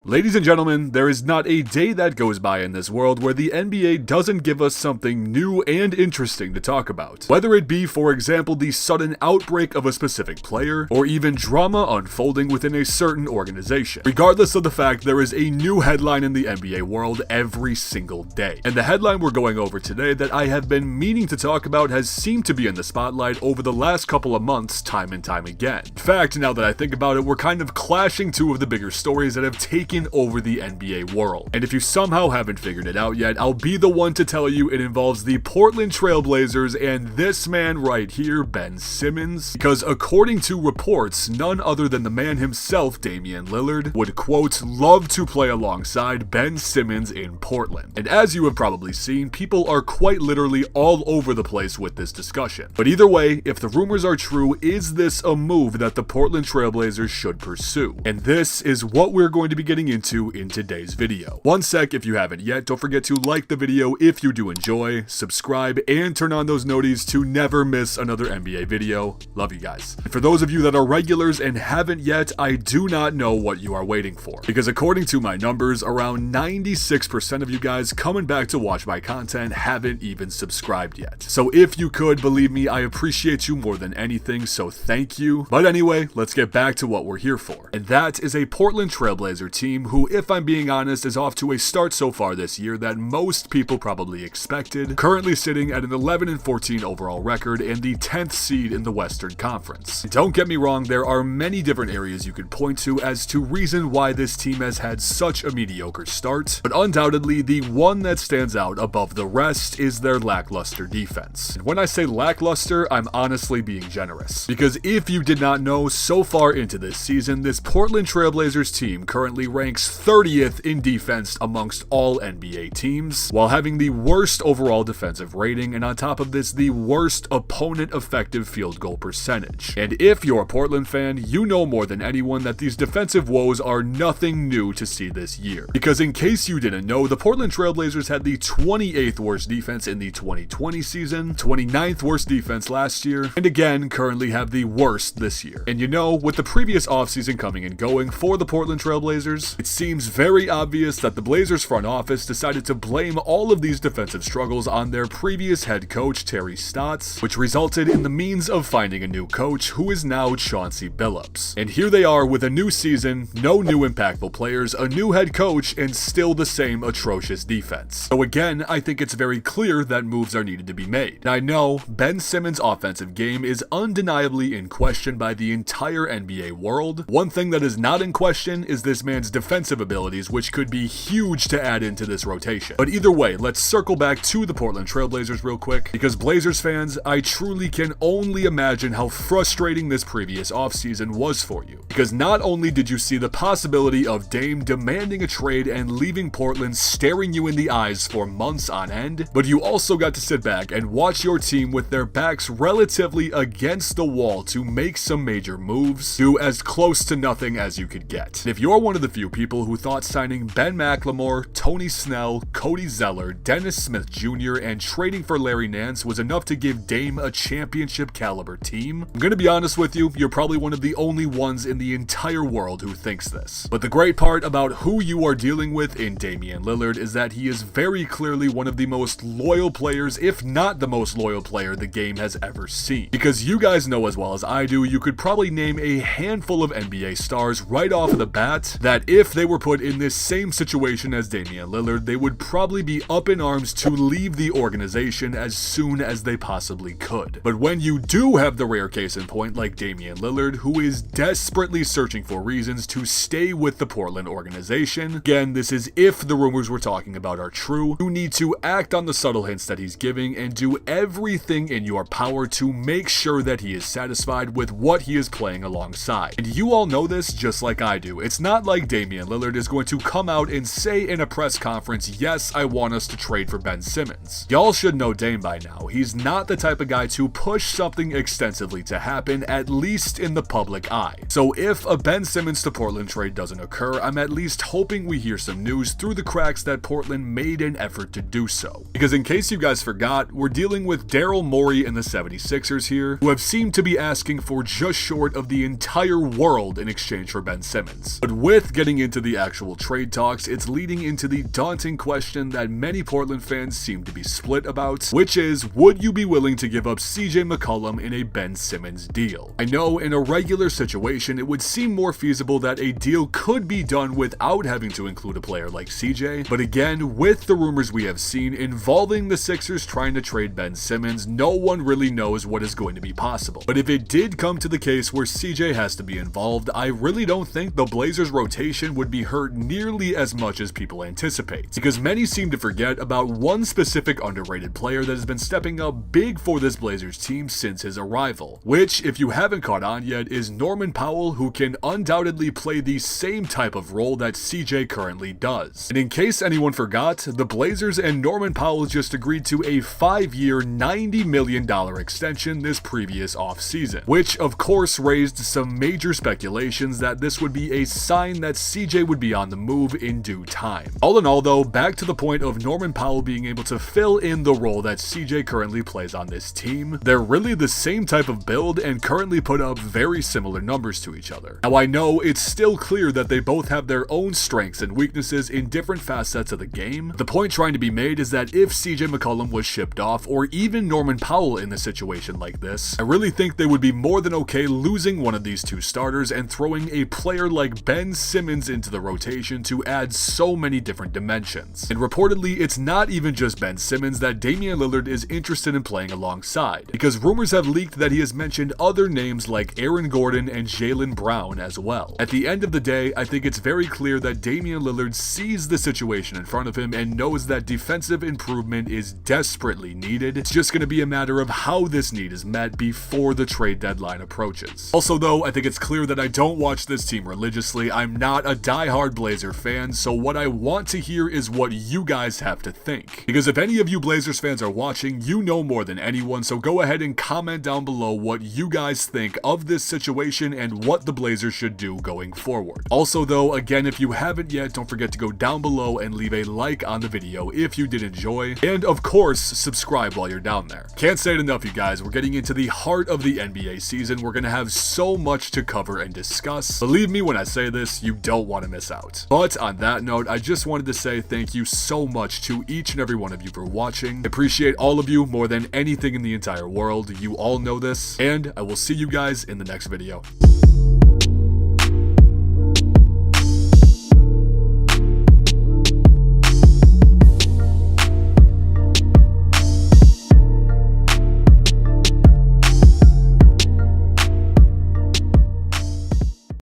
Ladies and gentlemen, there is not a day that goes by in this world where the NBA doesn't give us something new and interesting to talk about. Whether it be, for example, the sudden outbreak of a specific player, or even drama unfolding within a certain organization. Regardless of the fact, there is a new headline in the NBA world every single day. And the headline we're going over today that I have been meaning to talk about has seemed to be in the spotlight over the last couple of months time and time again. In fact, now that I think about it, we're kind of clashing two of the bigger stories that have taken over the NBA world. And if you somehow haven't figured it out yet, I'll be the one to tell you it involves the Portland Trail Blazers and this man right here, Ben Simmons. Because according to reports, none other than the man himself, Damian Lillard, would, quote, love to play alongside Ben Simmons in Portland. And as you have probably seen, people are quite literally all over the place with this discussion. But either way, if the rumors are true, is this a move that the Portland Trail Blazers should pursue? And this is what we're going to be getting into in today's video. One sec, if you haven't yet, don't forget to like the video if you do enjoy, subscribe, and turn on those noties to never miss another NBA video. Love you guys. And for those of you that are regulars and haven't yet, I do not know what you are waiting for. Because according to my numbers, around 96% of you guys coming back to watch my content haven't even subscribed yet. So if you could, believe me, I appreciate you more than anything, so thank you. But anyway, let's get back to what we're here for. And that is a Portland Trailblazer team who, if I'm being honest, is off to a start so far this year that most people probably expected, currently sitting at an 11-14 overall record and the 10th seed in the Western Conference. Don't get me wrong, there are many different areas you could point to as to reason why this team has had such a mediocre start, but undoubtedly the one that stands out above the rest is their lackluster defense. And when I say lackluster, I'm honestly being generous. Because if you did not know, so far into this season, this Portland Trailblazers team currently ranks 30th in defense amongst all NBA teams, while having the worst overall defensive rating, and on top of this, the worst opponent effective field goal percentage. And if you're a Portland fan, you know more than anyone that these defensive woes are nothing new to see this year. Because in case you didn't know, the Portland Trailblazers had the 28th worst defense in the 2020 season, 29th worst defense last year, and again, currently have the worst this year. And you know, with the previous offseason coming and going for the Portland Trailblazers, it seems very obvious that the Blazers front office decided to blame all of these defensive struggles on their previous head coach, Terry Stotts, which resulted in the means of finding a new coach who is now Chauncey Billups. And here they are with a new season, no new impactful players, a new head coach, and still the same atrocious defense. So again, I think it's very clear that moves are needed to be made. And I know Ben Simmons' offensive game is undeniably in question by the entire NBA world. One thing that is not in question is this man's defensive abilities, which could be huge to add into this rotation. But either way, let's circle back to the Portland Trailblazers real quick, because Blazers fans, I truly can only imagine how frustrating this previous offseason was for you. Because not only did you see the possibility of Dame demanding a trade and leaving Portland staring you in the eyes for months on end, but you also got to sit back and watch your team with their backs relatively against the wall to make some major moves, do as close to nothing as you could get. And if you're one of the few people who thought signing Ben McLemore, Tony Snell, Cody Zeller, Dennis Smith Jr., and trading for Larry Nance was enough to give Dame a championship caliber team, I'm gonna be honest with you, you're probably one of the only ones in the entire world who thinks this. But the great part about who you are dealing with in Damian Lillard is that he is very clearly one of the most loyal players, if not the most loyal player the game has ever seen. Because you guys know as well as I do, you could probably name a handful of NBA stars right off the bat that if they were put in this same situation as Damian Lillard, they would probably be up in arms to leave the organization as soon as they possibly could. But when you do have the rare case in point like Damian Lillard, who is desperately searching for reasons to stay with the Portland organization, again, this is if the rumors we're talking about are true, you need to act on the subtle hints that he's giving and do everything in your power to make sure that he is satisfied with what he is playing alongside. And you all know this just like I do. It's not like Damian Lillard is going to come out and say in a press conference, yes, I want us to trade for Ben Simmons. Y'all should know Dame by now. He's not the type of guy to push something extensively to happen, at least in the public eye. So if a Ben Simmons to Portland trade doesn't occur, I'm at least hoping we hear some news through the cracks that Portland made an effort to do so. Because in case you guys forgot, we're dealing with Daryl Morey and the 76ers here, who have seemed to be asking for just short of the entire world in exchange for Ben Simmons. But with getting getting into the actual trade talks, it's leading into the daunting question that many Portland fans seem to be split about, which is, would you be willing to give up CJ McCollum in a Ben Simmons deal? I know in a regular situation, it would seem more feasible that a deal could be done without having to include a player like CJ, but again, with the rumors we have seen involving the Sixers trying to trade Ben Simmons, no one really knows what is going to be possible. But if it did come to the case where CJ has to be involved, I really don't think the Blazers' rotation would be hurt nearly as much as people anticipate, because many seem to forget about one specific underrated player that has been stepping up big for this Blazers team since his arrival, which, if you haven't caught on yet, is Norman Powell, who can undoubtedly play the same type of role that CJ currently does. And in case anyone forgot, the Blazers and Norman Powell just agreed to a 5-year, $90 million extension this previous offseason, which of course raised some major speculations that this would be a sign that CJ would be on the move in due time. All in all though, back to the point of Norman Powell being able to fill in the role that CJ currently plays on this team, they're really the same type of build and currently put up very similar numbers to each other. Now I know it's still clear that they both have their own strengths and weaknesses in different facets of the game. The point trying to be made is that if CJ McCollum was shipped off, or even Norman Powell in a situation like this, I really think they would be more than okay losing one of these two starters and throwing a player like Ben Simmons into the rotation to add so many different dimensions. And reportedly, it's not even just Ben Simmons that Damian Lillard is interested in playing alongside, because rumors have leaked that he has mentioned other names like Aaron Gordon and Jaylen Brown as well. At the end of the day, I think it's very clear that Damian Lillard sees the situation in front of him and knows that defensive improvement is desperately needed. It's just going to be a matter of how this need is met before the trade deadline approaches. Also though, I think it's clear that I don't watch this team religiously. I'm not a diehard Blazer fan, so what I want to hear is what you guys have to think. Because if any of you Blazers fans are watching, you know more than anyone, so go ahead and comment down below what you guys think of this situation and what the Blazers should do going forward. Also though, again, if you haven't yet, don't forget to go down below and leave a like on the video if you did enjoy, and of course, subscribe while you're down there. Can't say it enough, you guys. We're getting into the heart of the NBA season. We're gonna have so much to cover and discuss. Believe me when I say this, you don't want to miss out. But on that note, I just wanted to say thank you so much to each and every one of you for watching. I appreciate all of you more than anything in the entire world. You all know this, and I will see you guys in the next video.